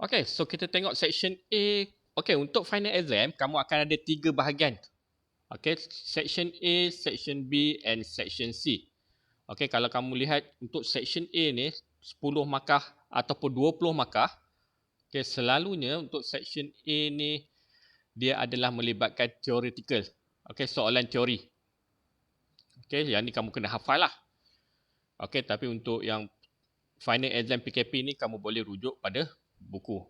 Okay, so kita tengok section A. Okay, untuk final exam, kamu akan ada 3 bahagian. Okay, section A, section B and section C. Okay, kalau kamu lihat untuk section A ni, 10 markah ataupun 20 markah. Okay, selalunya untuk section A ni, dia adalah melibatkan theoretical. Okay, soalan teori. Okay, yang ni kamu kena hafal lah. Okay, tapi untuk yang final exam PKP ni, kamu boleh rujuk pada buku.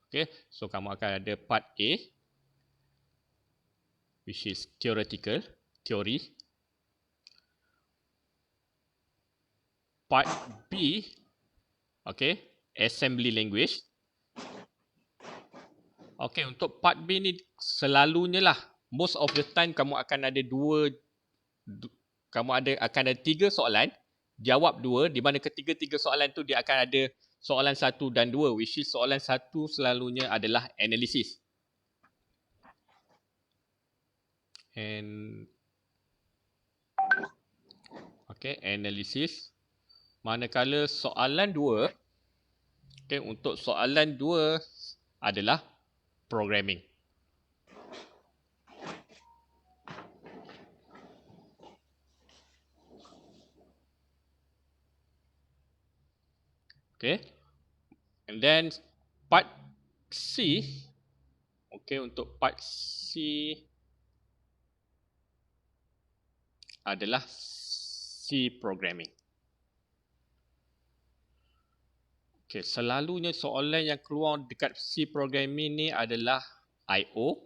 Okay, so kamu akan ada part A, which is theoretical, teori. Part B, okay, assembly language. Okay, untuk part B ni selalunya lah, most of the time kamu akan ada akan ada 3 soalan, jawab 2, di mana ketiga-tiga soalan tu dia akan ada soalan 1 dan 2, which is soalan 1 selalunya adalah analisis. Okay, analisis. Manakala soalan 2, okay, untuk soalan 2 adalah programming. Okay, and then part C, okay, untuk part C adalah C programming. Okay, selalunya soalan yang keluar dekat C programming ni adalah I/O,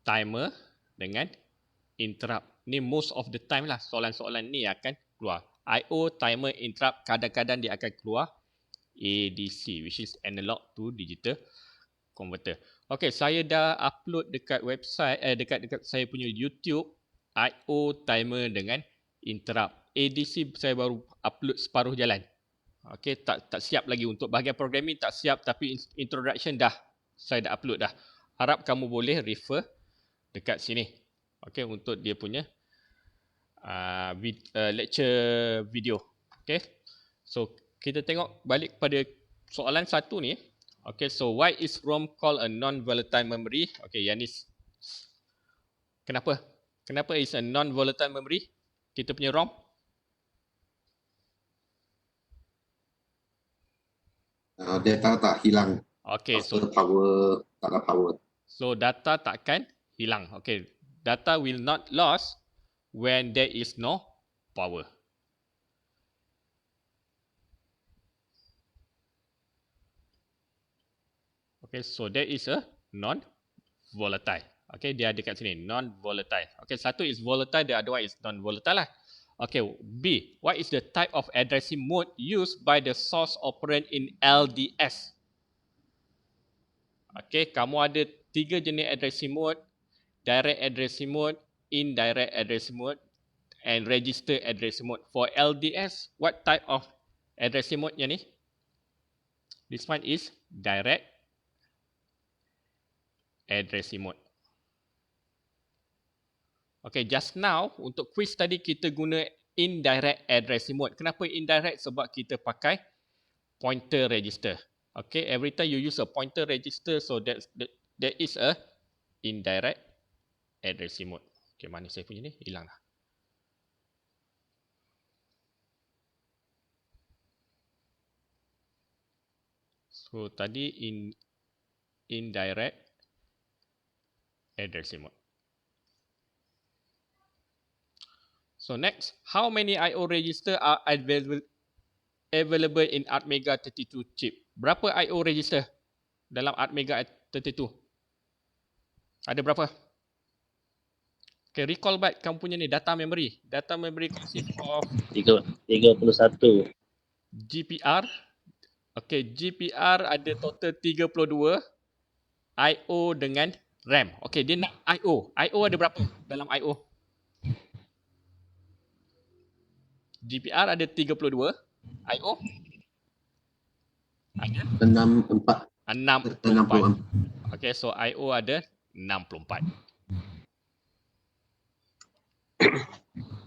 timer dengan interrupt. Ni most of the time lah soalan-soalan ni akan keluar. I/O, timer, interrupt, kadang-kadang dia akan keluar ADC, which is analog to digital converter. Okay, saya dah upload dekat website, dekat saya punya YouTube, I/O, timer dengan interrupt. ADC saya baru upload separuh jalan. Okay, tak siap lagi untuk bahagian programming, tak siap, tapi introduction dah, saya dah upload dah. Harap kamu boleh refer dekat sini. Okay, untuk dia punya lecture video. Okay, so kita tengok balik pada soalan 1 ni. Okay, so why is ROM called a non-volatile memory? Okay, yang ni kenapa? Kenapa is a non-volatile memory? Kita punya ROM? Data tak hilang. Okay, so power tak ada power. So data takkan hilang. Okay, data will not lost when there is no power. Okay, so there is a non-volatile. Okay, dia ada kat sini, non-volatile. Okay, satu is volatile, the other one is non-volatile lah. Okay, B, what is the type of addressing mode used by the source operand in LDS? Okay, kamu ada 3 jenis addressing mode, direct addressing mode, indirect addressing mode, and register addressing mode. For LDS, what type of addressing mode yang ni? This one is direct addressing mode. Okay, just now untuk quiz tadi kita guna indirect addressing mode. Kenapa indirect? Sebab kita pakai pointer register. Okay, every time you use a pointer register, so that is a indirect addressing mode. Okay, mana saya punya ni? Hilang dah. So tadi indirect addressing mode. So next, how many I/O register are available in ATmega 32 chip? Berapa I/O register dalam ATmega 32? Ada berapa? Okay, recall back kamu punya ni data memory. Data memory consists of 31. GPR. Okay, GPR ada total 32. I/O dengan RAM. Okay, dia nak I/O. I/O ada berapa dalam I/O? GPR ada 32. I/O? Ada? 64. 64. Okay, so I/O ada 64.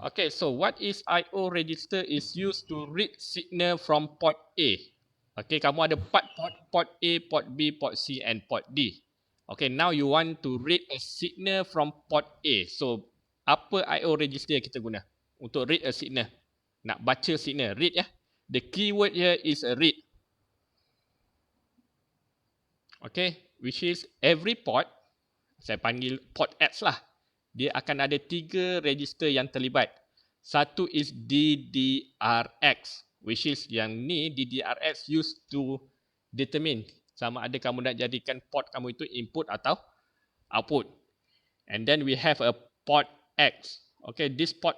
Okay, so what is I/O register is used to read signal from port A. Okay, kamu ada 4 port. Port A, port B, port C and port D. Okay, now you want to read a signal from port A. So, apa I/O register kita guna untuk read a signal? Nak baca signal, read ya. The keyword here is a read. Okay, which is every port, saya panggil port X lah. Dia akan ada 3 register yang terlibat. Satu is DDRX, which is yang ni DDRX used to determine sama ada kamu nak jadikan port kamu itu input atau output. And then we have a port X. Okay, this port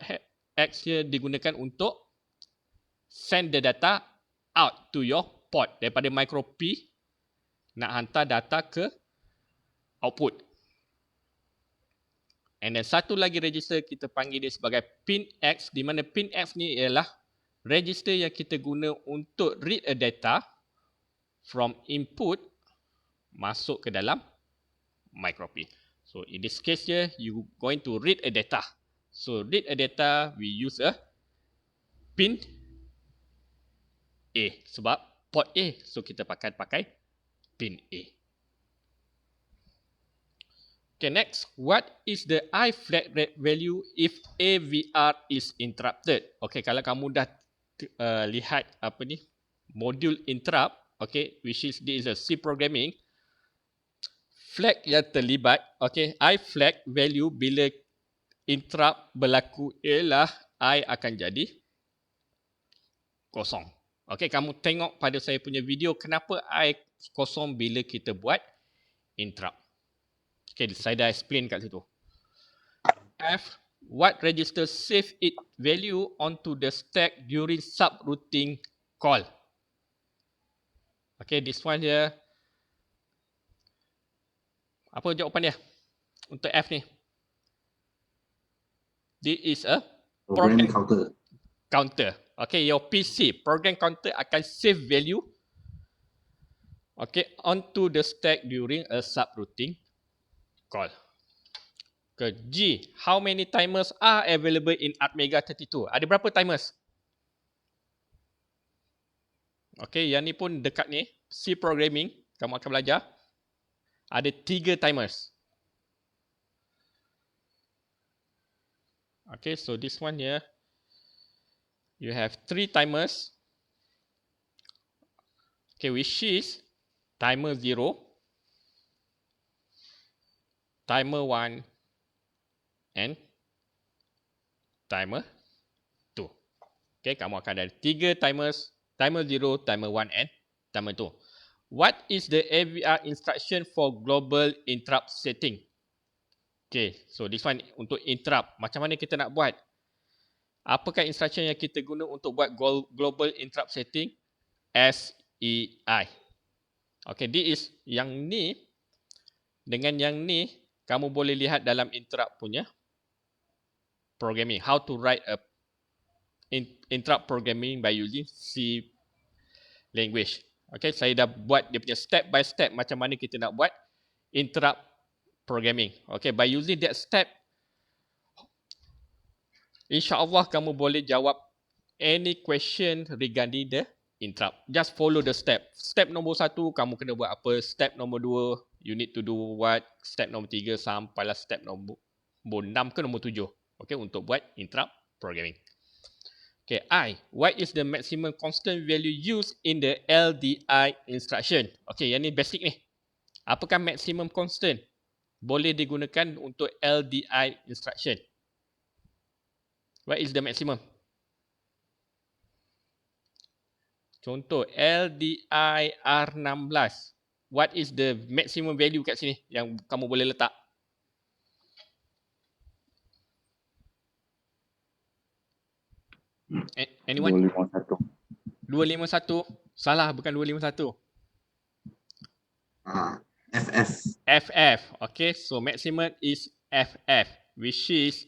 X here digunakan untuk send the data out to your port. Daripada micro P nak hantar data ke output. And then satu lagi register kita panggil dia sebagai pin X, di mana pin X ni ialah register yang kita guna untuk read a data from input masuk ke dalam micro P. So in this case here, you going to read a data. So read a data, we use a pin A sebab port A. So kita pakai pin A. Okay, next. What is the I flag rate value if AVR is interrupted? Okay, kalau kamu dah lihat apa ni, modul interrupt, okay, which is this is a C programming. Flag yang terlibat, okay, I flag value bila interrupt berlaku ialah I akan jadi kosong. Okay, kamu tengok pada saya punya video kenapa I kosong bila kita buat interrupt. Okay, saya dah explain kat situ. F, what register save its value onto the stack during subroutine call. Okay, this one here. Apa jawapan dia untuk F ni? This is a Program program counter. Okay, your PC program counter akan save value, okay, onto the stack during a subroutine call. Ke G, how many timers are available in Atmega 32? Ada berapa timers? Okay, yang ni pun dekat ni, C programming, kamu akan belajar. Ada 3 timers. Okay, so this one here, you have 3 timers. Okay, which is timer 0, timer 1, and timer 2. Okay, kamu akan ada 3 timers, timer 0, timer 1, and timer 2. What is the AVR instruction for global interrupt setting? Okay, so this one untuk interrupt. Macam mana kita nak buat? Apakah instruction yang kita guna untuk buat global interrupt setting? SEI. Okay, this is yang ni dengan yang ni kamu boleh lihat dalam interrupt punya programming. How to write a interrupt programming by using C language. Okay, saya dah buat dia punya step by step macam mana kita nak buat interrupt programming. Okay, by using that step, InsyaAllah kamu boleh jawab any question regarding the interrupt. Just follow the step. Step nombor 1, kamu kena buat apa. Step nombor 2, you need to do what. Step nombor 3 sampailah step nombor 6 ke nombor 7. Okay, untuk buat interrupt programming. Okay, I. What is the maximum constant value used in the LDI instruction? Okay, yang ni basic ni. Apakah maximum constant? Boleh digunakan untuk LDI instruction. What is the maximum? Contoh LDI R16. What is the maximum value kat sini yang kamu boleh letak? Anyone? 251. Salah, bukan 251. FF. FF. Okay, so maximum is FF, which is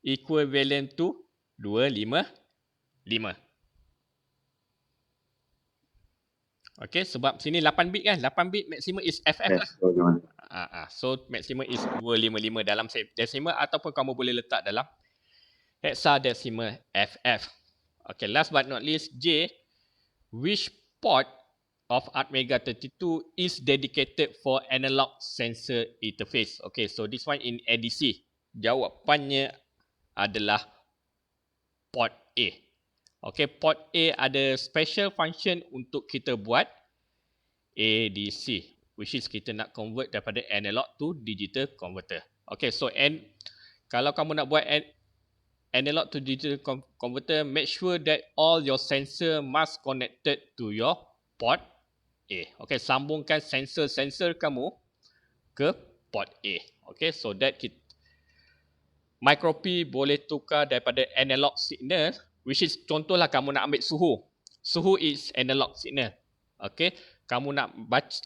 equivalent to 255. Okay, sebab sini 8 bit kan? 8 bit maximum is FF lah. So maximum is 255 dalam decimal ataupun kamu boleh letak dalam hexadecimal FF. Okay, last but not least, J. Which port of Atmega 32 is dedicated for analog sensor interface. Okay, so this one in ADC. Jawapannya adalah port A. Okay, port A ada special function untuk kita buat ADC, which is kita nak convert daripada analog to digital converter. Okay, so kalau kamu nak buat analog to digital converter, make sure that all your sensor must connected to your port A. Okay, sambungkan sensor kamu ke port A. Okay, so that micro P boleh tukar daripada analog signal, which is contohlah kamu nak ambil suhu. Suhu is analog signal. Okay, kamu nak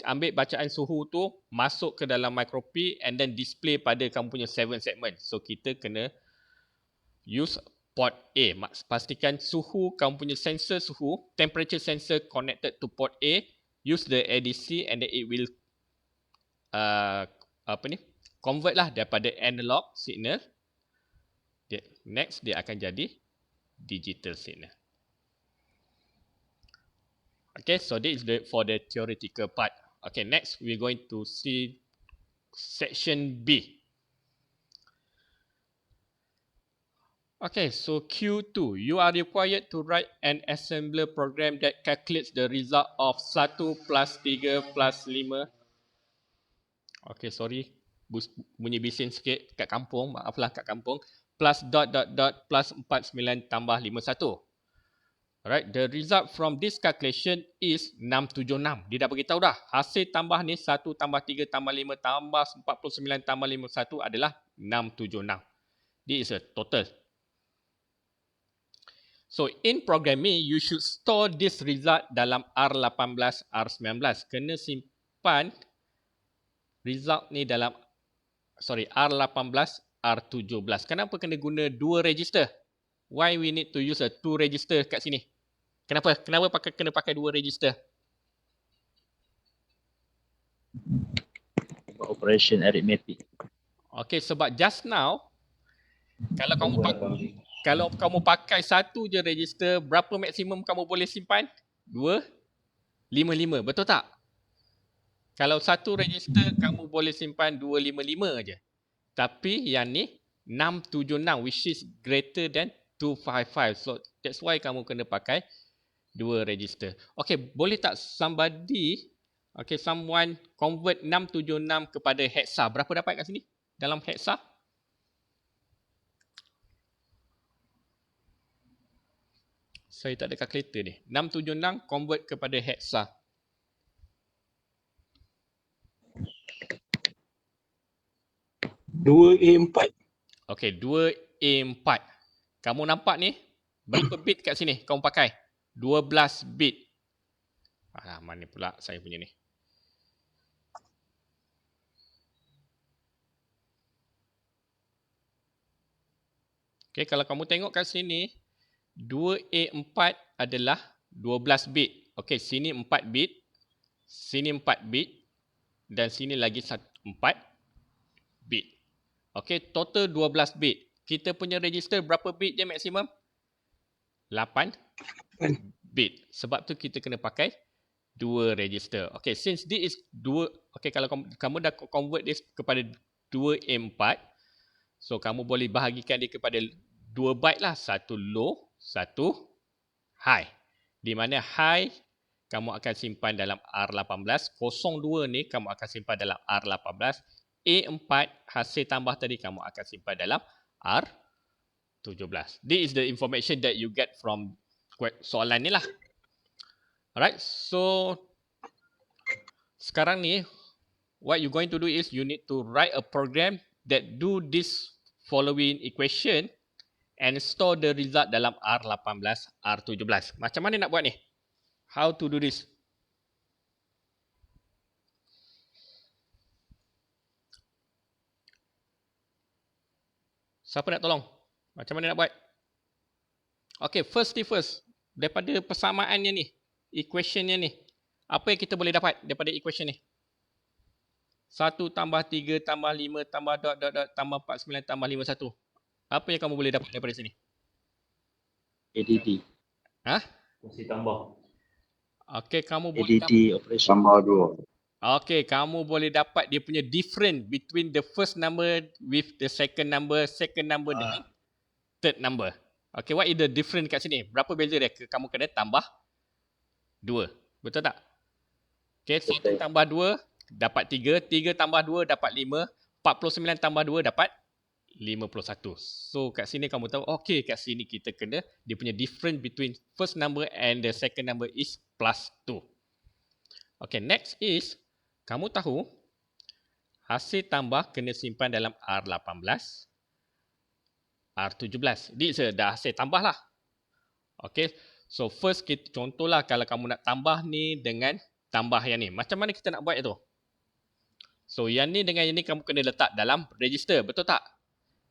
ambil bacaan suhu tu masuk ke dalam micro P and then display pada kamu punya 7 segment. So kita kena use port A. Pastikan suhu kamu punya sensor suhu, temperature sensor connected to port A. Use the ADC and then it will convert lah daripada analog signal. Next dia akan jadi digital signal. Okay, so this is for the theoretical part. Okay, next we're going to see section B. Okay, so Q2, you are required to write an assembler program that calculates the result of 1 plus 3 plus 5. Okay, sorry. Bunyi bising sikit kat kampung. Maaflah kat kampung. Plus dot plus 49 tambah 51. Alright, the result from this calculation is 676. Dia dah beritahu dah. Hasil tambah ni 1 tambah 3 tambah 5 tambah 49 tambah 51 adalah 676. This is a total. So in programming, you should store this result dalam R18, R19. Kena simpan result ni dalam R18, R17. Kenapa kena guna 2 register? Why we need to use a 2 register kat sini? Kenapa? Kenapa kena pakai 2 register? Operation arithmetic. Okay, sebab just now kalau kamu pakai 1 je register, berapa maksimum kamu boleh simpan? 255, betul tak? Kalau 1 register kamu boleh simpan 255 je. Tapi yang ni 676, which is greater than 255. So that's why kamu kena pakai 2 register. Okay, boleh tak someone convert 676 kepada hexa? Berapa dapat kat sini? Dalam hexa? Saya tak ada calculator ni. 676 convert kepada hexa. A4. Okay, 2A4. Kamu nampak ni? Berapa bit kat sini kamu pakai? 12 bit. Mana pula saya punya ni? Okay, kalau kamu tengok kat sini, 2A4 adalah 12 bit. Okay, sini 4 bit, sini 4 bit, dan sini lagi 4 bit. Okay, total 12 bit. Kita punya register berapa bit je maksimum? 8 bit. Sebab tu kita kena pakai 2 register. Okay, since this is 2, okay, kalau kamu dah convert this kepada 2A4, so kamu boleh bahagikan dia kepada 2 byte lah. Satu low, satu high. Di mana high kamu akan simpan dalam R18, 02 ni kamu akan simpan dalam R18, A4 hasil tambah tadi kamu akan simpan dalam R17. This is the information that you get from soalan ni lah. Alright, so sekarang ni what you going to do is you need to write a program that do this following equation and store the result dalam R18, R17. Macam mana nak buat ni? How to do this? Siapa nak tolong? Macam mana nak buat? Okay, first thing first. Daripada persamaannya ni, equationnya ni, apa yang kita boleh dapat daripada equation ni? 1 tambah 3 tambah 5 tambah dot tambah 49 tambah 51. Apa yang kamu boleh dapat daripada sini? ADD. Ha? Masih tambah. Okey, kamu boleh dapat. ADD operation. Tambah 2. Okey, kamu boleh dapat dia punya difference between the first number with the second number dengan third number. Okey, what is the difference kat sini? Berapa beza dia? Kamu kena tambah 2. Betul tak? Okey, 1 Betul. tambah 2 dapat 3, 3 tambah 2 dapat 5, 49 tambah 2 dapat 51. So kat sini kamu tahu, okey kat sini kita kena dia punya difference between first number and the second number is plus 2. Okay, next is kamu tahu hasil tambah kena simpan dalam R18, R17. This dah hasil tambah lah. Okay, so first kita contohlah kalau kamu nak tambah ni dengan tambah yang ni. Macam mana kita nak buat itu? So yang ni dengan yang ni kamu kena letak dalam register, betul tak?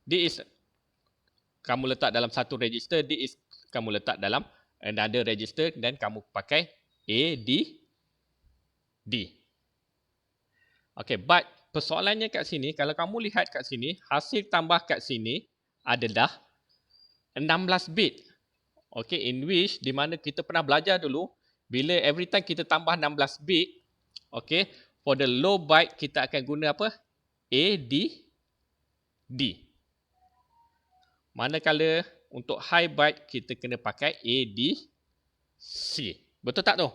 This is kamu letak dalam satu register, this is kamu letak dalam another register dan kamu pakai A, D. Okay, but persoalannya kat sini, kalau kamu lihat kat sini, hasil tambah kat sini adalah 16 bit. Okay, in which di mana kita pernah belajar dulu, bila every time kita tambah 16 bit, okay, for the low byte kita akan guna apa? A, D. Manakala untuk high byte kita kena pakai A, D, C. Betul tak tu?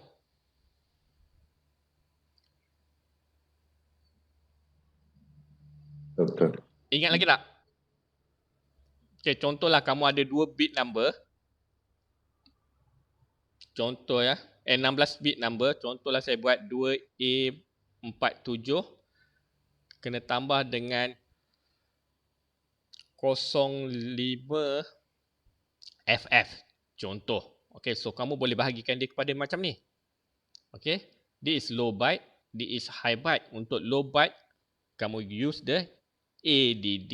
Betul. Ingat lagi tak? Okay, contohlah kamu ada 2 bit number. Contoh ya, 16 bit number. Contohlah saya buat 2A47 kena tambah dengan 05FF. Contoh. Okay, so kamu boleh bahagikan dia kepada macam ni. Okay, this is low byte, this is high byte. Untuk low byte, kamu use the ADD.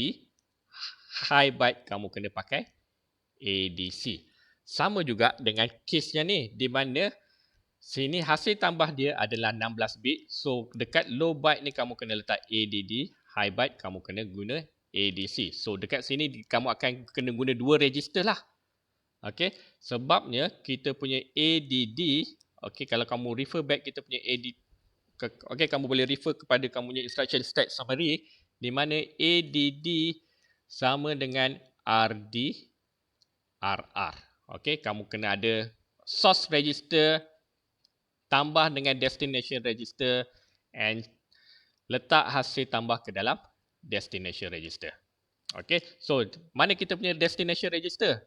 High byte, kamu kena pakai ADC. Sama juga dengan case yang ni, di mana sini hasil tambah dia adalah 16 bit. So dekat low byte ni kamu kena letak ADD, high byte kamu kena guna ADC. So dekat sini kamu akan kena guna dua register lah. Okey, sebabnya kita punya ADD, okey, kalau kamu refer back kita punya ADD, okey, kamu boleh refer kepada kamu punya instruction state summary di mana ADD sama dengan RD, RR. Okey, kamu kena ada source register tambah dengan destination register and letak hasil tambah ke dalam destination register. Okey, so mana kita punya destination register?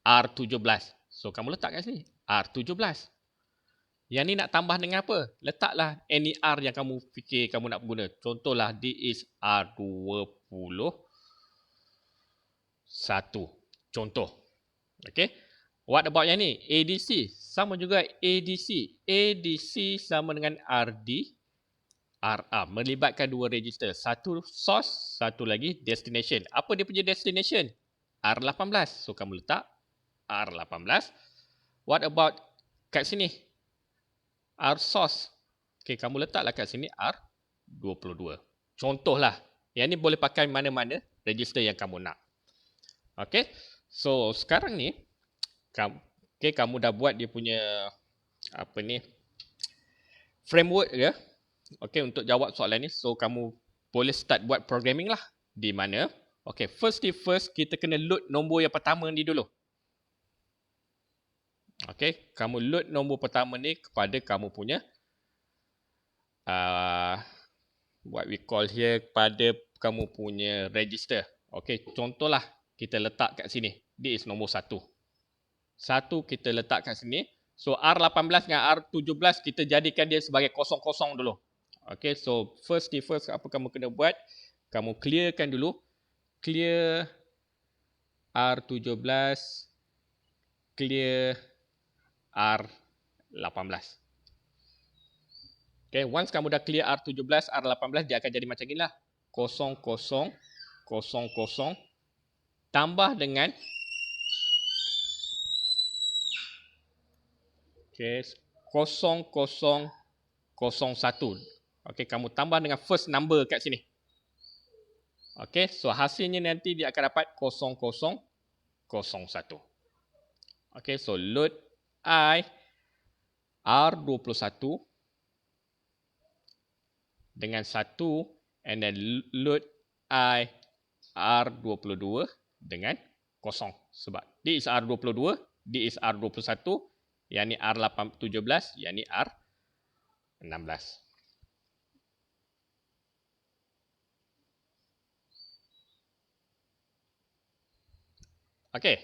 R17. So kamu letak kat sini R17. Yang ni nak tambah dengan apa? Letaklah any R yang kamu fikir kamu nak guna. Contohlah this is R21. Contoh. Okey. What about yang ni? ADC. Sama juga ADC. ADC sama dengan RD, RR. Melibatkan dua register. Satu source, satu lagi destination. Apa dia punya destination? R18. So kamu letak R18. What about kat sini? R source. Okay, kamu letaklah kat sini R22. Contohlah. Yang ni boleh pakai mana-mana register yang kamu nak. Okay. So sekarang ni, kamu dah buat dia punya apa ni framework ya. Okay, untuk jawab soalan ni. So kamu boleh start buat programming lah. Di mana? Okay, first kita kena load nombor yang pertama ni dulu. Okay, kamu load nombor pertama ni kepada kamu punya what we call here, pada kamu punya register. Okay, contohlah kita letak kat sini. This is nombor 1. 1 kita letak kat sini. So R18 dengan R17 kita jadikan dia sebagai 00 dulu. Okay, so first apa kamu kena buat? Kamu clearkan dulu. Clear R17. Clear R18. Okay, once kamu dah clear R17, R18, dia akan jadi macam inilah. 0000 tambah dengan okay, 0001. Okay, kamu tambah dengan first number kat sini. Okay, so hasilnya nanti dia akan dapat 0001. Okay, so load I R21 dengan 1 and then load I R22 dengan 0 sebab this is R22, this is R21, yang ni R17, yang ni R16. Okay,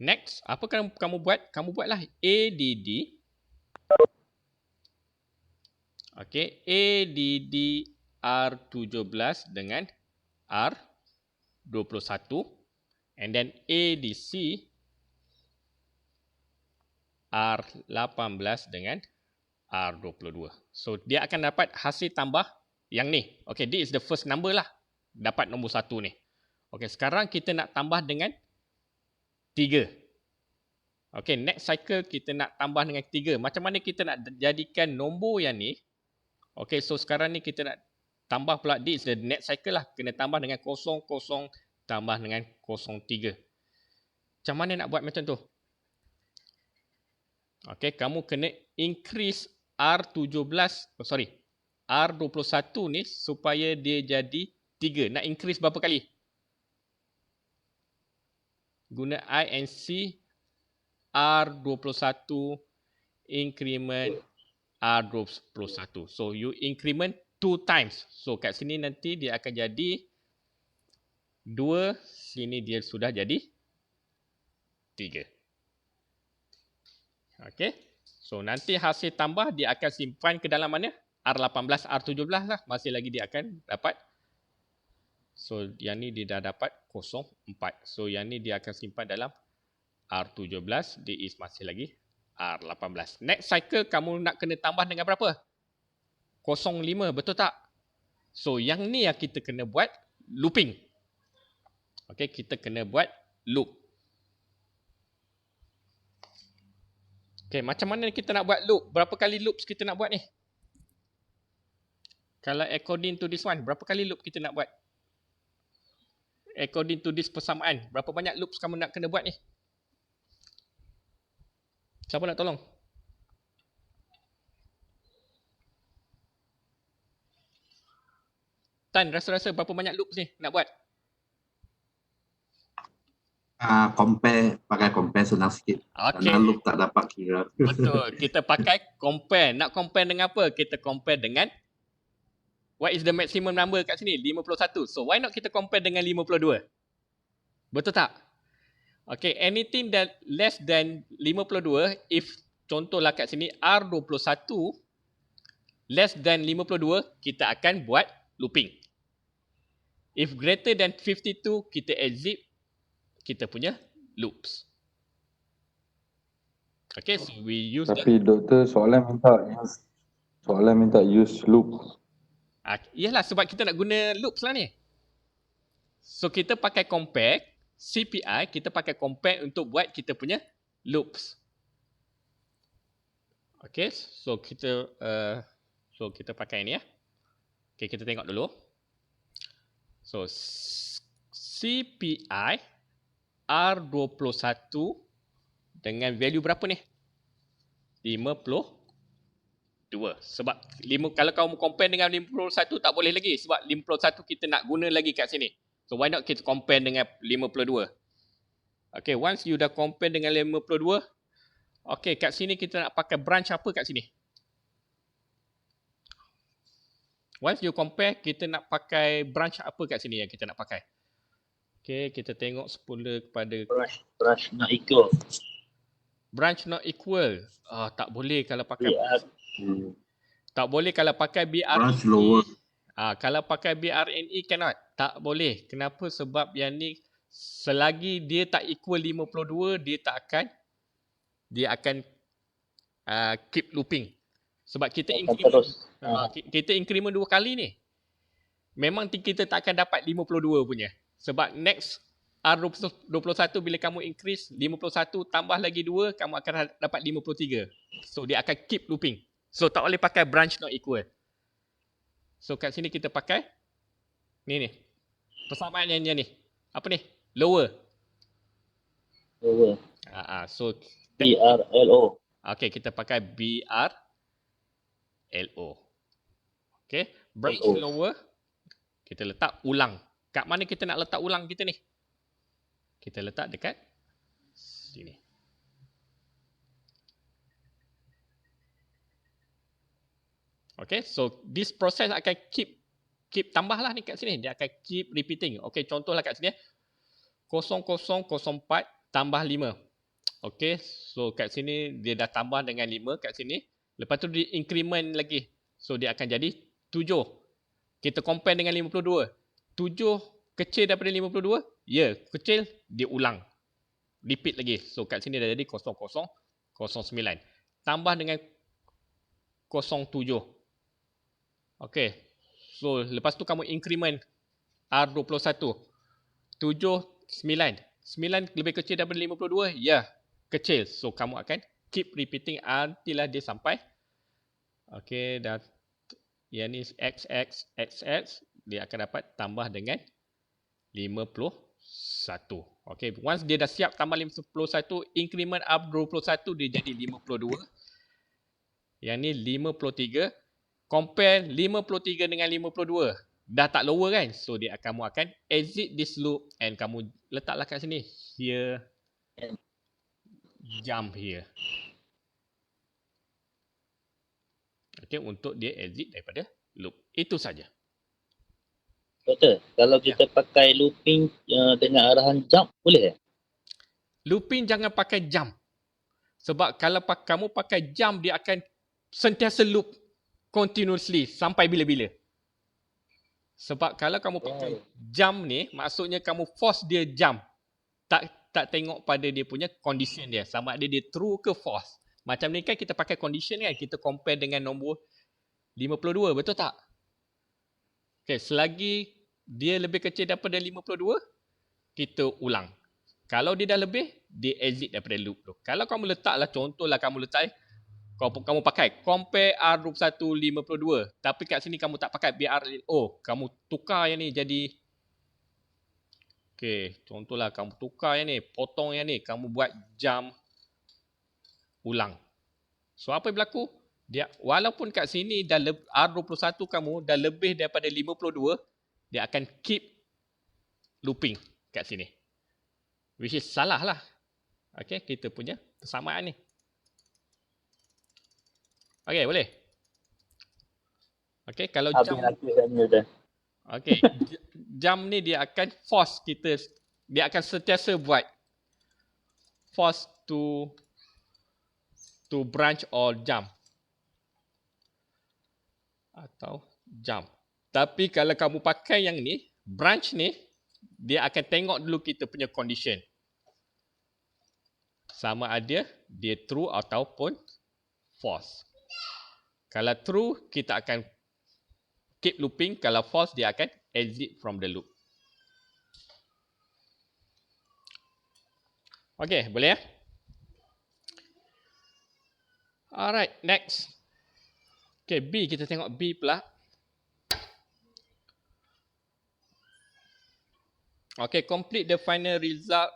next, apa kamu buat? Kamu buatlah ADD. Okay, ADD R17 dengan R21 and then ADC R18 dengan R22. So, dia akan dapat hasil tambah yang ni. Okay, this is the first number lah. Dapat nombor 1 ni. Okay, sekarang kita nak tambah dengan 3. Okay, next cycle kita nak tambah dengan 3. Macam mana kita nak jadikan nombor yang ni? Okay, so sekarang ni kita nak tambah pula, this is the next cycle lah. Kena tambah dengan 0, 0, tambah dengan 0, 3. Macam mana nak buat macam tu? Okay, kamu kena increase R21 ni supaya dia jadi 3. Nak increase berapa kali? Guna I and C, R21 increment R21. So you increment 2 times. So kat sini nanti dia akan jadi 2, sini dia sudah jadi 3. Okay. So nanti hasil tambah dia akan simpan ke dalam mana? R18, R17 lah. Masih lagi dia akan dapat. So yang ni dia dah dapat 04. So yang ni dia akan simpan dalam R17. Dia is masih lagi R18. Next cycle kamu nak kena tambah dengan berapa? 05, betul tak? So yang ni yang kita kena buat looping. Okay, kita kena buat loop. Okay, macam mana kita nak buat loop? Berapa kali loops kita nak buat ni? Kalau according to this one, berapa kali loop kita nak buat? According to this persamaan, berapa banyak loops kamu nak kena buat ni? Siapa nak tolong? Tan, rasa-rasa berapa banyak loops ni nak buat? Pakai compare senang sikit. Okay. Karena loop tak dapat kira. Betul. Kita pakai compare. Nak compare dengan apa? Kita compare dengan what is the maximum number kat sini? 51. So why not kita compare dengan 52? Betul tak? Okay, anything that less than 52, if contohlah kat sini R21 less than 52, kita akan buat looping. If greater than 52, kita exit kita punya loops. Okay, so we use Tapi doktor soalan minta use loop. Iyalah sebab kita nak guna loops lah ni. So kita pakai compare, CPI, kita pakai compare untuk buat kita punya loops. Okay, so kita pakai ni ya. Okay, kita tengok dulu. So CPI R21 dengan value berapa ni? 52. Sebab kalau kamu compare dengan 51 tak boleh lagi. Sebab 51 kita nak guna lagi kat sini. So why not kita compare dengan 52. Okay, once you dah compare dengan 52. Okay, kat sini kita nak pakai branch apa kat sini? Once you compare, kita nak pakai branch apa kat sini yang kita nak pakai? Okay, kita tengok semula kepada Branch not equal. branch not equal. Tak boleh kalau pakai tak boleh kalau pakai BRNE. Branch lower. Kalau pakai BRNE cannot. Tak boleh. Kenapa? Sebab yang ni selagi dia tak equal 52, dia akan keep looping. Sebab kita increment kita increment 2 kali ni. Memang kita tak akan dapat 52 punya. Sebab next R21 bila kamu increase 51 tambah lagi 2, kamu akan dapat 53. So dia akan keep looping. So tak boleh pakai branch not equal. So kat sini kita pakai ni. Persamaan yang ni. Apa ni? Lower. Lower. So PRLO. Okay, kita pakai BRLO. Okay, branch LO. lower. Kita letak ulang. Kat mana kita nak letak ulang kita ni? Kita letak dekat sini. Okay, so this process akan keep tambahlah ni kat sini. Dia akan keep repeating. Okay, contohlah kat sini. 0004 tambah 5. Okay, so kat sini dia dah tambah dengan 5 kat sini. Lepas tu dia increment lagi. So dia akan jadi 7. Kita compare dengan 52. 7 kecil daripada 52? Ya, kecil. Dia ulang. Repeat lagi. So kat sini dah jadi 0009. Tambah dengan 07. Okay. So lepas tu kamu increment R21. 7, 9. 9 lebih kecil daripada 52? Ya, kecil. So kamu akan keep repeating until dia sampai. Okay, dah. Yang ni XX, XX. Dia akan dapat tambah dengan 51. Okay, once dia dah siap tambah 51, increment up 21, dia jadi 52. Yang ni 53. Compare 53 dengan 52. Dah tak lower kan? So kamu akan exit this loop and kamu letaklah kat sini. Here. Jump here. Okay, untuk dia exit daripada loop. Itu saja. Doktor, kalau kita pakai looping dengan arahan jump, boleh? Looping jangan pakai jump. Sebab kalau kamu pakai jump, dia akan sentiasa loop continuously sampai bila-bila. Sebab kalau kamu pakai jump ni, maksudnya kamu force dia jump. Tak tengok pada dia punya condition dia. Sama ada dia true ke false. Macam ni kan kita pakai condition kan. Kita compare dengan nombor 52. Betul tak? Okay, selagi dia lebih kecil daripada 52, kita ulang. Kalau dia dah lebih, dia exit daripada loop tu. Kalau kamu letaklah, contohlah kamu letak kamu pakai compare R21 52, tapi kat sini kamu tak pakai BRLO, kamu tukar yang ni jadi contohlah kamu tukar yang ni, potong yang ni, kamu buat jump ulang. So apa yang berlaku? Dia walaupun kat sini dah R21 kamu dah lebih daripada 52, dia akan keep looping kat sini. Which is salah lah. Okay, kita punya persamaan ni. Okay, boleh? Okay, kalau jump. Okay, jump ni dia akan force kita, dia akan sentiasa buat force to branch or jump. Atau jump. Tapi kalau kamu pakai yang ni, branch ni, dia akan tengok dulu kita punya condition. Sama ada dia true ataupun false. Kalau true, kita akan keep looping. Kalau false, dia akan exit from the loop. Okay, boleh ya? Alright, next. Okay, B. Kita tengok B pula. Okay, complete the final result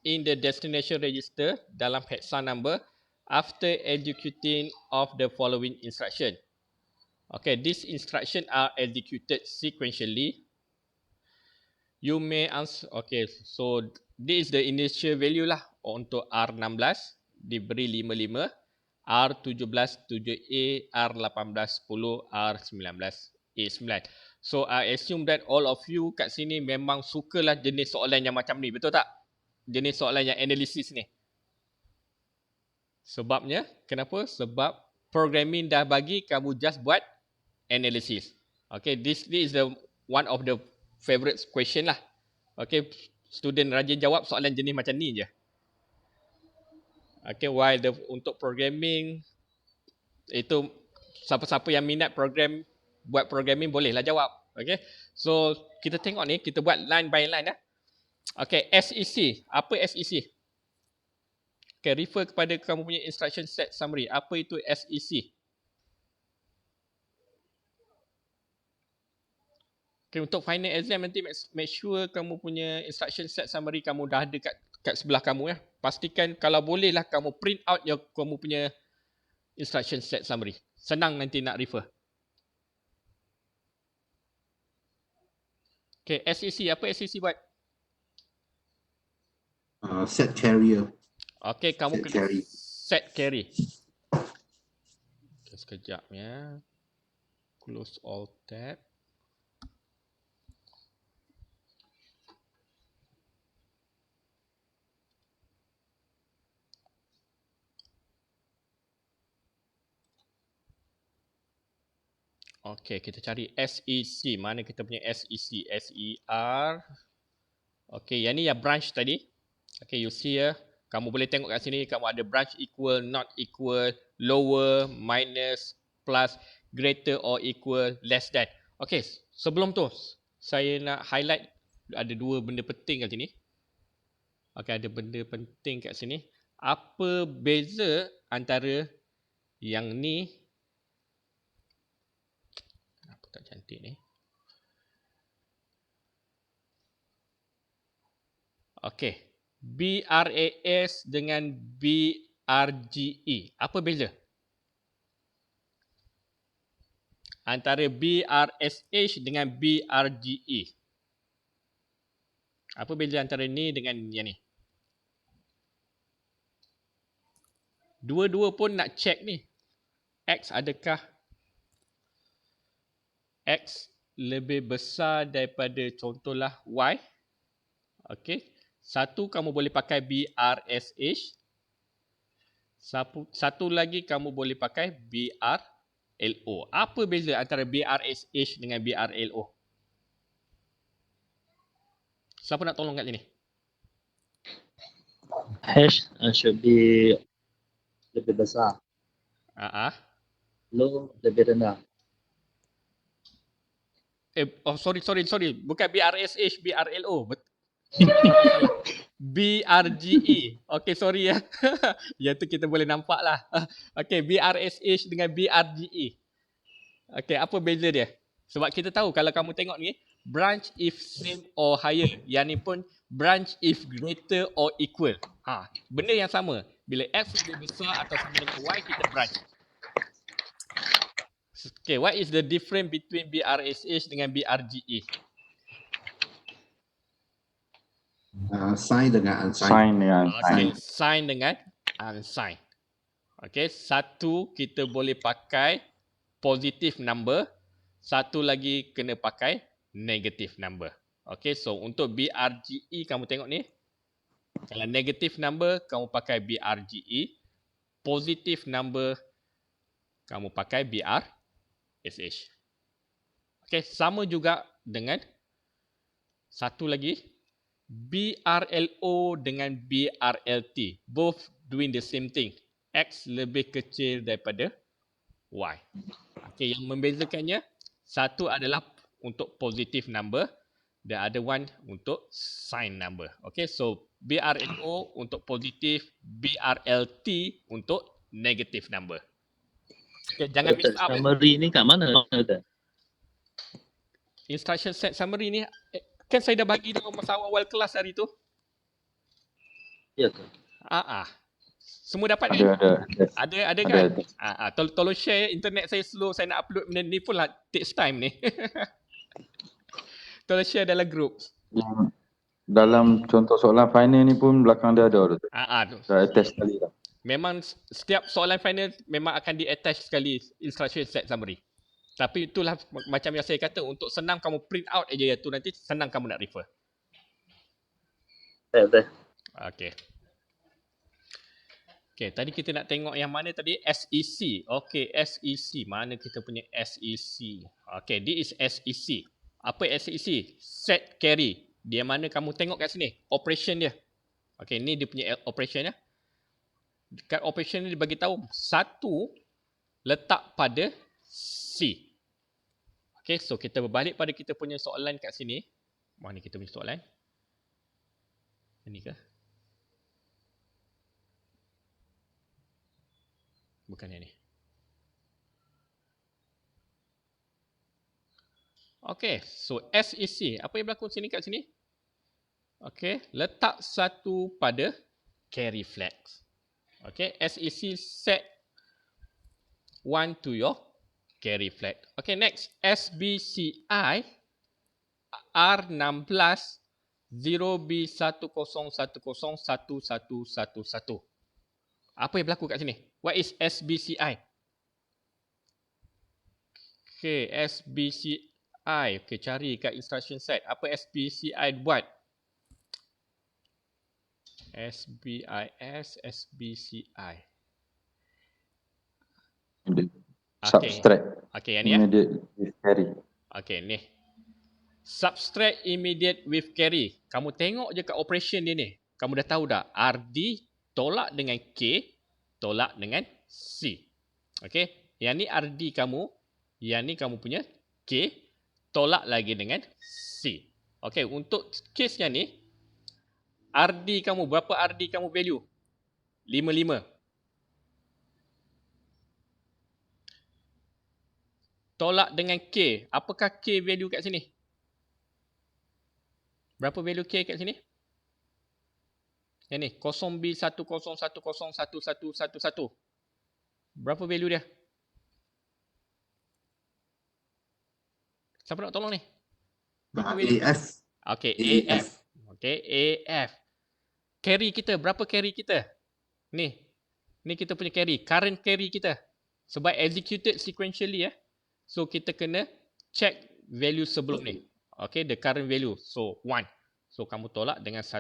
in the destination register dalam hexa number after executing of the following instruction. Okay, these instructions are executed sequentially. You may answer. Okay, so this is the initial value lah untuk R16 diberi 55, R17 7A, R18 10, R19 A9. So I assume that all of you kat sini memang sukalah jenis soalan yang macam ni, betul tak? Jenis soalan yang analisis ni. Sebabnya, kenapa? Sebab programming dah bagi, kamu just buat analysis. Okay, this is the one of the favorite question lah. Okay, student rajin jawab soalan jenis macam ni je. Okay, while untuk programming, itu siapa-siapa yang minat buat programming bolehlah jawab. Okay, so kita tengok ni, kita buat line by line lah. Okay, SEC. Apa SEC? Okay, refer kepada kamu punya instruction set summary. Apa itu SEC? Okay, untuk final exam nanti make sure kamu punya instruction set summary kamu dah ada kat sebelah kamu ya. Pastikan kalau bolehlah kamu print out yang kamu punya instruction set summary. Senang nanti nak refer. Okay, SEC. Apa SEC buat? Set carrier. Okay, kamu Set kena carry. set carry. Okay, sekejap ya. Close all tab. Okay, kita cari SEC. Mana kita punya SEC? SER. Okay, yang ni yang branch tadi. Okay, you see ya. Kamu boleh tengok kat sini, kamu ada branch equal, not equal, lower, minus, plus, greater or equal, less than. Okay, sebelum tu, saya nak highlight ada dua benda penting kat sini. Okay, ada benda penting kat sini. Apa beza antara yang ni, kenapa tak cantik ni? Okay, BRAS dengan BRGE. Apa beza? Antara BRSH dengan BRGE. Apa beza antara ni dengan yang ni? Dua-dua pun nak check ni. X adakah X lebih besar daripada contohlah Y? Okay. Satu kamu boleh pakai BRSH. Satu lagi kamu boleh pakai BRLO. Apa beza antara BRSH dengan BRLO? Siapa nak tolong kat sini? Hash should be lebih besar. Low lebih rendah. Sorry. Bukan BRSH, BRLO. BRGE. Okay, sorry ya. Yang tu kita boleh nampak lah. Okay, BRSH dengan BRGE. Okay, apa beza dia? Sebab kita tahu kalau kamu tengok ni, branch if same or higher. Yang ni pun branch if greater or equal. Benda yang sama. Bila X lebih besar atau sama dengan Y, kita branch. Okay, what is the difference between BRSH dengan BRGE? Sign dengan unsigned. Sign dengan Okay, sign. sign dengan unsigned. Okay, satu kita boleh pakai positive number, satu lagi kena pakai negative number. Okay, so untuk BRGE kamu tengok ni, kalau negative number kamu pakai BRGE, positive number kamu pakai BRSH. Okay, sama juga dengan satu lagi, BRLO dengan BRLT. Both doing the same thing. X lebih kecil daripada Y. Okay, yang membezakannya, satu adalah untuk positive number, the other one untuk sign number. Okay, so BRLO untuk positive, BRLT untuk negative number. Okay, jangan mix up. Summary ni kat mana? Instruction set summary ni, kan saya dah bagi dalam masa awal kelas hari tu. Ya ke? Semua dapat kan? Ada kan? Ada. Tolong share, internet saya slow, saya nak upload benda ni pun lah takes time ni. Tolong share dalam group. Dalam contoh soalan final ni pun belakang dia ada tu. Dah attach sekali dah. Memang setiap soalan final memang akan di-attach sekali instruction set summary. Tapi itulah macam yang saya kata, untuk senang kamu print out aja tu, nanti senang kamu nak refer. Betul. Okay, tadi kita nak tengok yang mana tadi? SEC. Okay, SEC. Mana kita punya SEC? Okay, this is SEC. Apa SEC? Set carry. Dia mana kamu tengok kat sini? Operation dia. Okay, ni dia punya operation ya. Dekat operation ni dia bagi tahu satu letak pada C. Okay, so kita berbalik pada kita punya soalan kat sini. Mana kita punya soalan? Ini ke? Bukan yang ni. Okay, so SEC. Apa yang berlaku sini kat sini? Okay, letak satu pada carry flags. Okay, SEC set 1 to your carry flag. Okay, next. SBCI R16 0B10101111. Apa yang berlaku kat sini? What is SBCI? Okay, SBCI. Okay, cari kat instruction set. Apa SBCI buat? SBCI. Subtract. Okay, yang ni ya. Immediate with carry. Okay, ni. Subtract immediate with carry. Kamu tengok je kat operation dia ni. Kamu dah tahu dah. RD tolak dengan K, tolak dengan C. Okay. Yang ni RD kamu. Yang ni kamu punya K, tolak lagi dengan C. Okay. Untuk case yang ni, RD kamu, berapa RD kamu value? 55. Tolak dengan K. Apakah K value kat sini? Berapa value K kat sini? Yang ni, 0B10101111. Berapa value dia? Siapa nak tolong ni? AF. Okay, AF. AF. Okay, AF. Carry kita, berapa carry kita? Ni. Ni kita punya carry. Current carry kita. Sebab executed sequentially ya. So, kita kena check value sebelum ni. Okay, the current value. So, 1. So, kamu tolak dengan 1.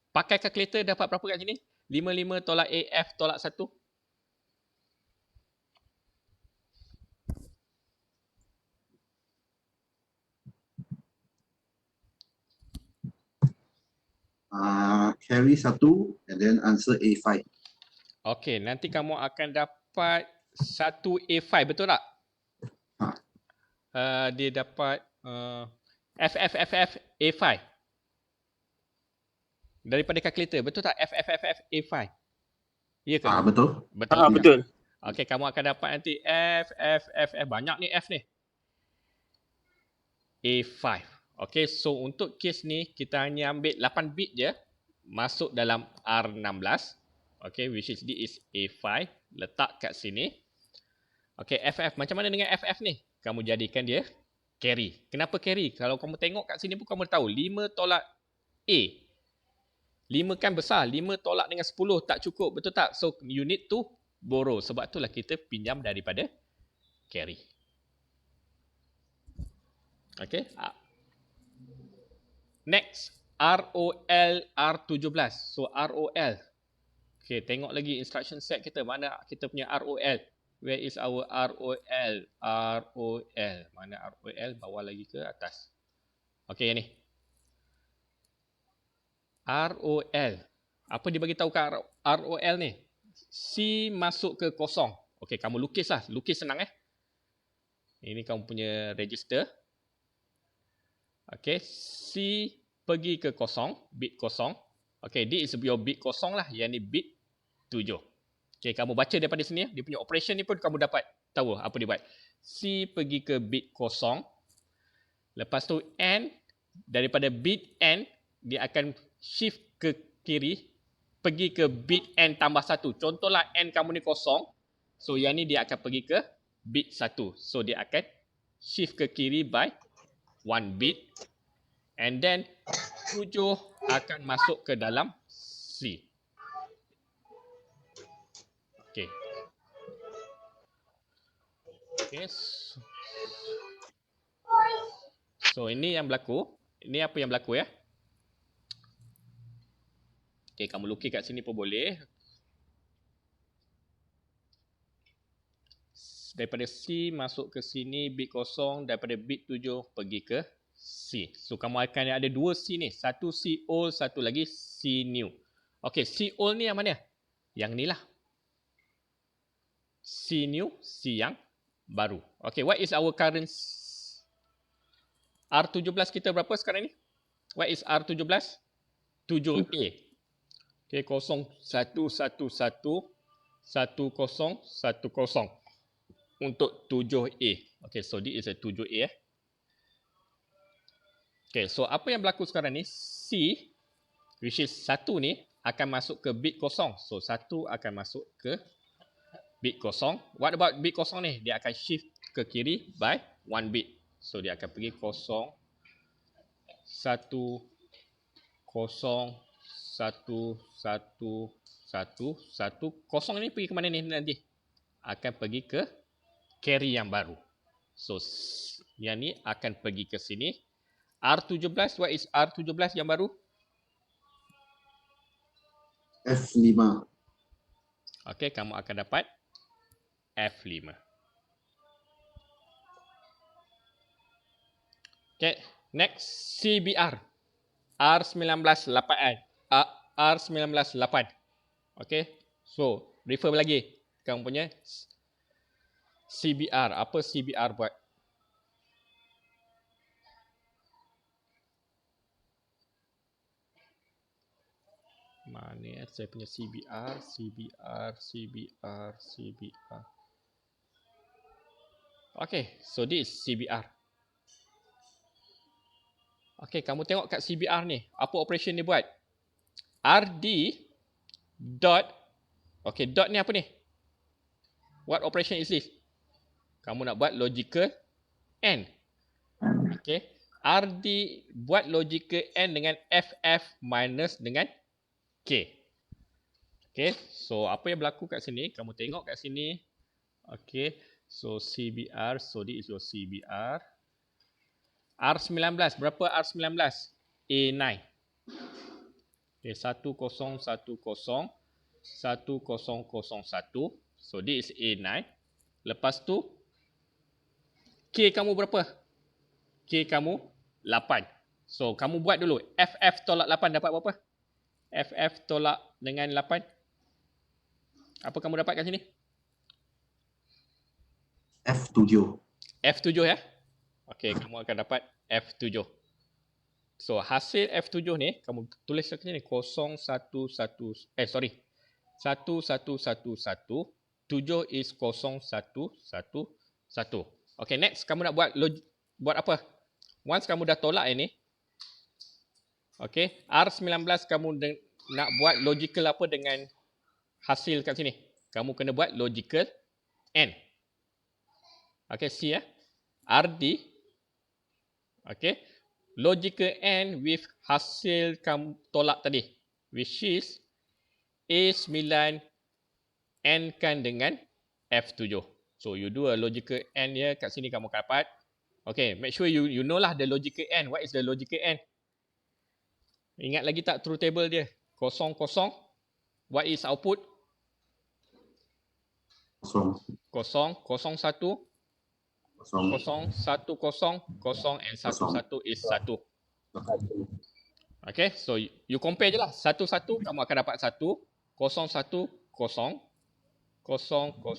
Pakai calculator dapat berapa kat sini? 55 tolak AF tolak 1. Carry 1 and then answer A5. Okay, nanti kamu akan dapat 1A5, betul tak? Dia dapat FFFF A5. Daripada calculator, betul tak? FFFF A5. Ya ke? Betul. Betul. Betul. Okay, kamu akan dapat nanti FFFF. Banyak ni F ni. A5. Okay, so untuk case ni, kita hanya ambil 8 bit je. Masuk dalam R16. Okay, which is this is A5. Letak kat sini. Okay, FF. Macam mana dengan FF ni? Kamu jadikan dia carry. Kenapa carry? Kalau kamu tengok kat sini pun kamu tahu. 5 tolak A. 5 kan besar. 5 tolak dengan 10 tak cukup. Betul tak? So, you need to borrow. Sebab itulah kita pinjam daripada carry. Okay. Next. ROL R17. So, ROL. Okay, tengok lagi instruction set kita. Mana kita punya ROL? Where is our ROL? ROL. Mana ROL? Bawah lagi ke atas? Okay, yang ni. ROL. Apa dia bagi tahu kat ROL ni? C masuk ke kosong. Okay, kamu lukis lah. Lukis senang Ini kamu punya register. Okay, C pergi ke kosong. Bit kosong. Okay, this is your bit kosong lah. Yang ni bit 7. Okay, kamu baca daripada sini. Dia punya operation ni pun kamu dapat tahu apa dia buat. C pergi ke bit kosong. Lepas tu N. Daripada bit N, dia akan shift ke kiri. Pergi ke bit N tambah 1. Contohlah N kamu ni kosong. So, yang ni dia akan pergi ke bit 1. So, dia akan shift ke kiri by 1 bit. And then, 7 akan masuk ke dalam C. Okay. Okay. So, ini yang berlaku. Ini apa yang berlaku ya. Okay, kamu lukis kat sini pun boleh. Daripada C masuk ke sini, bit kosong. Daripada bit 7 pergi ke C. So, kamu akan ada 2 C ni. Satu C old, satu lagi C new. Okay, C old ni yang mana? Yang ni lah. C new, C yang baru. Okay, what is our current R17 kita berapa sekarang ni? What is R17? 7A. Okay, 0111 1010 untuk 7A. Okay, so this is a 7A. Okay, so apa yang berlaku sekarang ni? C, which is 1 ni, akan masuk ke bit kosong. So, 1 akan masuk ke bit kosong. What about bit kosong ni? Dia akan shift ke kiri by 1 bit. So dia akan pergi 0, 1, 0, 1, 1, 1, 1. Kosong ni pergi ke mana ni nanti? Akan pergi ke carry yang baru. So yang ni akan pergi ke sini. R17, what is R17 yang baru? F5. Okey, kamu akan dapat F5. Okay, next CBR. R19-8. R19-8. Okay, so refer lagi. Kamu punya CBR. Apa CBR buat? Mana saya punya CBR. Okay, so this CBR. Okay, kamu tengok kat CBR ni. Apa operation dia buat? RD dot. Okay, dot ni apa ni? What operation is this? Kamu nak buat logical AND. Okay. RD buat logical AND dengan FF minus dengan K. Okay. So, apa yang berlaku kat sini? Kamu tengok kat sini. Okay. So, CBR. So, this is your CBR. R19. Berapa R19? A9. Okay. 1010. 1001. So, this is A9. Lepas tu, K kamu berapa? K kamu 8. So, kamu buat dulu. FF tolak 8 dapat berapa? FF tolak dengan 8. Apa kamu dapat kat sini? F7. F7 ya? Okey, kamu akan dapat F7. So, hasil F7 ni, kamu tulis kat sini 011, 1111. 7 is 0111. Okay, next kamu nak buat apa? Once kamu dah tolak ini, okay, R19 kamu nak buat logical apa dengan hasil kat sini? Kamu kena buat logical AND. Okay, see ya. RD. Okay. Logical AND with hasil kamu tolak tadi. Which is A9 AND kan dengan F7. So, you do a logical AND here. Kat sini kamu akan dapat. Okay, make sure you know lah the logical AND. What is the logical AND? Ingat lagi tak truth table dia? 0, 0. What is output? 0. 0, 0, 1. 0, 1, 0, 0 and 1, 1 is 1. Okay, so you compare je lah. 1, 1 kamu akan dapat 1. 0, 1, 0. 0, 0,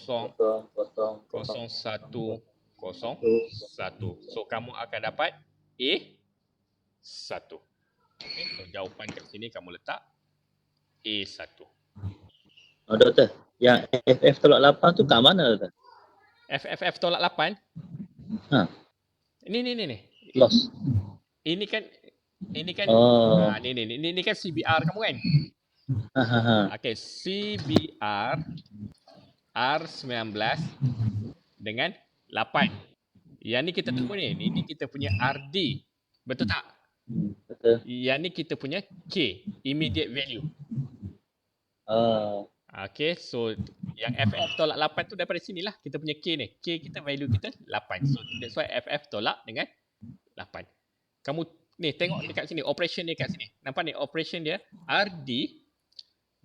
0, 1, 0, 1. So, kamu akan dapat A1. Okay, so jawapan kat sini kamu letak A1. Oh, doktor. Yang FF tolak 8 tu kat mana, doktor? FF tolak 8. Ha. Ni. Loss. Ini kan Oh. Ini kan CBR kamu kan? Okay, CBR R19 dengan 8. Yang ni kita tahu ni. Ini kita punya RD. Betul tak? Betul. Yang ni kita punya K, immediate value. Okay, so yang FF tolak 8 tu daripada sinilah kita punya K ni. K kita value kita 8. So that's why FF tolak dengan 8. Kamu ni tengok dekat sini, operation dia kat sini. Nampak ni operation dia RD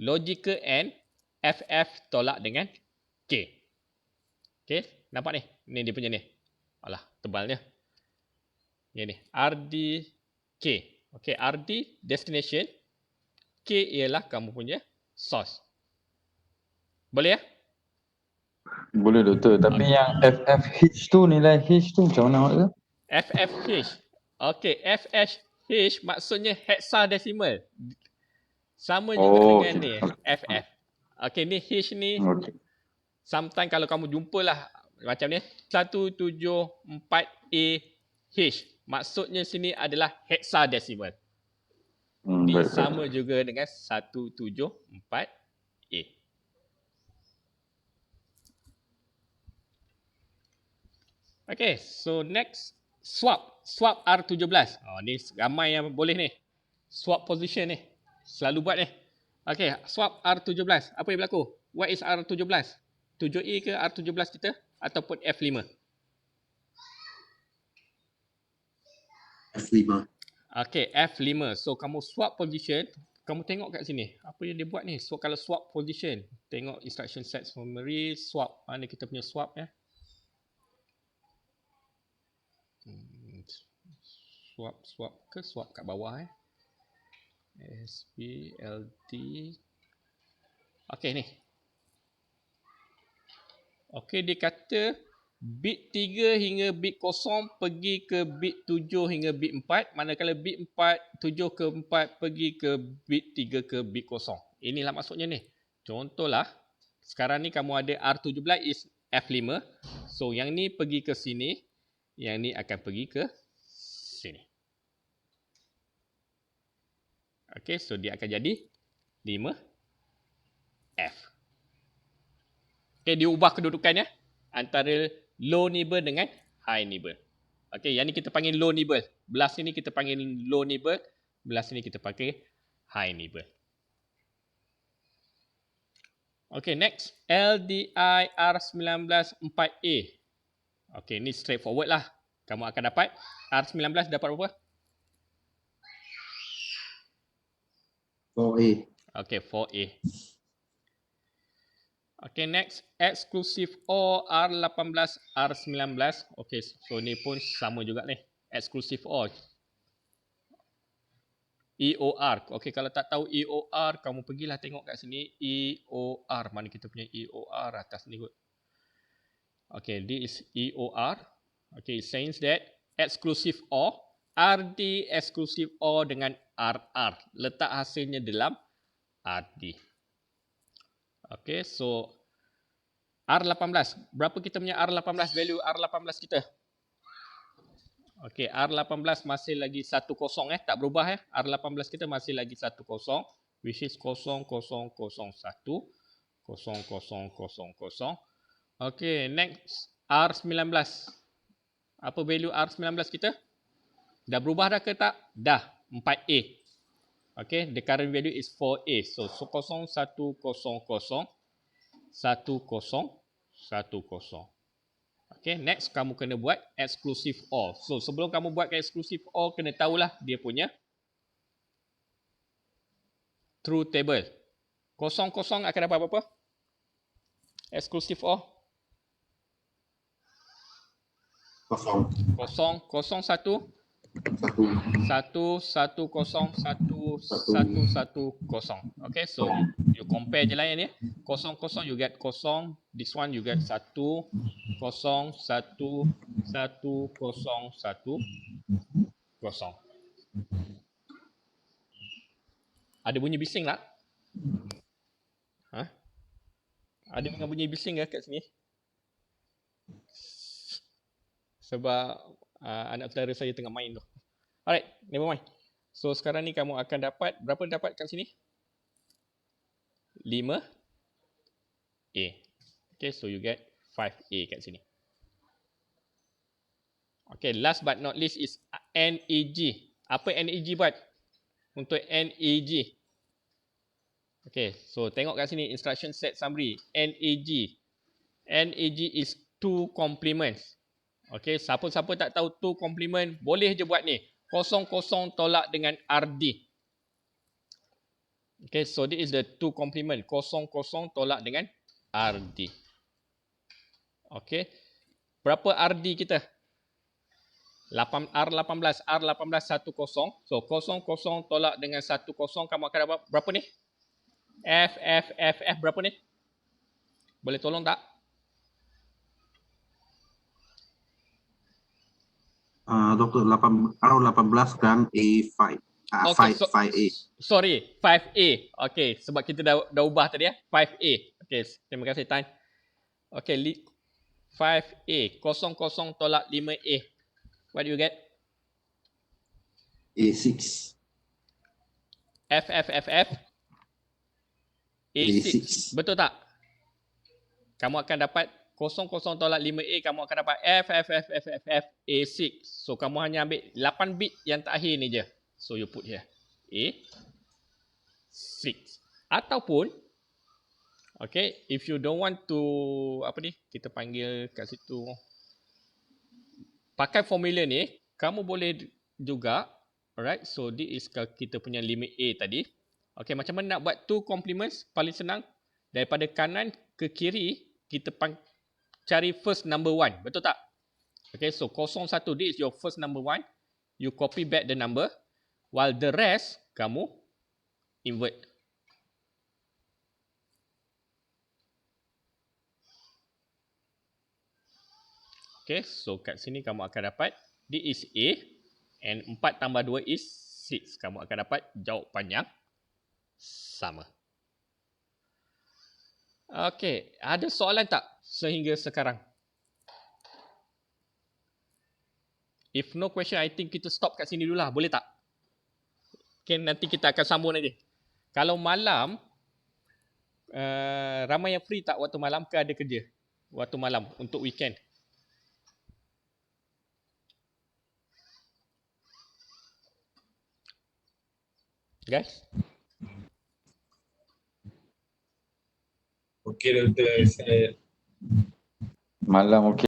logical AND FF tolak dengan K. Okay, nampak ni? Ni dia punya ni. Alah, tebalnya. Ni RD K. Okay, RD destination. K ialah kamu punya source. Boleh ya? Boleh doktor. Tapi yang FFH tu, nilai H tu macam mana doktor? FFH. Okay, FFH maksudnya hexadecimal. Sama juga dengan ni, FF. Okay, ni H ni. Okay. Sometimes kalau kamu jumpalah macam ni 174AH. Maksudnya sini adalah hexadecimal. Ni Baik, sama juga dengan 174A. Okay, so next swap. Swap R17. Oh, ni ramai yang boleh ni. Swap position ni. Selalu buat ni. Okay, swap R17. Apa yang berlaku? What is R17? 7A ke R17 kita? Ataupun F5? F5. Okay, F5. So, kamu swap position. Kamu tengok kat sini. Apa yang dia buat ni? So, kalau swap position. Tengok instruction set summary. Swap. Mana kita punya swap ya? Swap ke swap kat bawah SPLT. Okey ni. Okey, dia kata bit 3 hingga bit 0 pergi ke bit 7 hingga bit 4, manakala bit 4 7 ke 4 pergi ke bit 3 ke bit 0. Inilah maksudnya ni. Contohlah sekarang ni kamu ada R17 is F5. So yang ni pergi ke sini, yang ni akan pergi ke sini. Okey, so dia akan jadi 5F. Okey, dia ubah kedudukannya antara low neighbor dengan high neighbor. Okey, yang ni kita panggil low neighbor. Belah sini kita panggil low neighbor, belah sini kita pakai high neighbor. Okey, next LDI R19 4A. Okey, ni straightforward lah. Kamu akan dapat R19 dapat berapa? 4A. Okay, 4A. Okay, next. Exclusive OR R18, R19. Okay, so ni pun sama juga ni. Exclusive OR. EOR. Okay, kalau tak tahu EOR, kamu pergilah tengok kat sini. EOR. Mana kita punya EOR atas ni kot. Okay, this is EOR. Okay, it says that exclusive OR. RD exclusive OR dengan RR. Letak hasilnya dalam RD. Okay, so R18. Berapa kita punya R18 value R18 kita? Okay, R18 masih lagi 10 tak berubah R18 kita masih lagi 10 which is 0001 0000. Okay, next R19. Apa value R19 kita? Dah berubah dah ke tak? Dah, 4A. Okay, the current value is 4A. So 0100 1010. Okay, next kamu kena buat exclusive OR. So sebelum kamu buat exclusive OR, kena tahulah dia punya truth table. 00 akan dapat berapa? Exclusive OR. 0. 001 1. 110 110. Okay, so you compare je lah yang ni. 00 you get 0. This one you get 1 0 1 1 0 1 0. Ada bunyi bising tak? Ada bunyi bising ke kat sini? Sebab anak saudara saya tengah main tu. Alright, never mind. So sekarang ni kamu akan dapat, berapa dapat kat sini? 5A. Okay, so you get 5A kat sini. Okay, last but not least is NEG. Apa NEG buat? Untuk NEG. Okay, so tengok kat sini instruction set summary. NEG. NEG is 2 complements. Okay, siapa-siapa tak tahu 2 complement, boleh je buat ni. 00 tolak dengan RD. Okay, so this is the 2 complement. 00 tolak dengan RD. Okay, berapa RD kita? R18 10. So 00 tolak dengan 10, kamu akan dapat berapa ni? F berapa ni? Boleh tolong tak? Doktor, R18 dan A5. Okay, 5A. Sorry, 5A. Okay, sebab kita dah ubah tadi 5A. Okay, terima kasih Tan. Okay, 5A. 00 tolak 5A. What do you get? A6. F. A6. Betul tak? Kamu akan dapat 00 tolak 5A, kamu akan dapat F, A6. So, kamu hanya ambil 8 bit yang terakhir ni je. So, you put here. A6. Ataupun, okay, if you don't want to, kita panggil kat situ, pakai formula ni, kamu boleh juga, alright, so this is kita punya limit A tadi. Okay, macam mana nak buat 2 complements? Paling senang, daripada kanan ke kiri, kita cari first number 1. Betul tak? Okay, so 01, this is your first number 1. You copy back the number, while the rest, kamu invert. Okay, so kat sini kamu akan dapat, this is A, and 4 tambah 2 is 6. Kamu akan dapat jawapan yang sama. Okay, ada soalan tak sehingga sekarang? If no question, I think kita stop kat sini dulu lah. Boleh tak? Okay, nanti kita akan sambung lagi. Kalau malam, ramai yang free tak waktu malam ke ada kerja? Waktu malam untuk weekend. Guys? Okey doktor, saya Malam okey.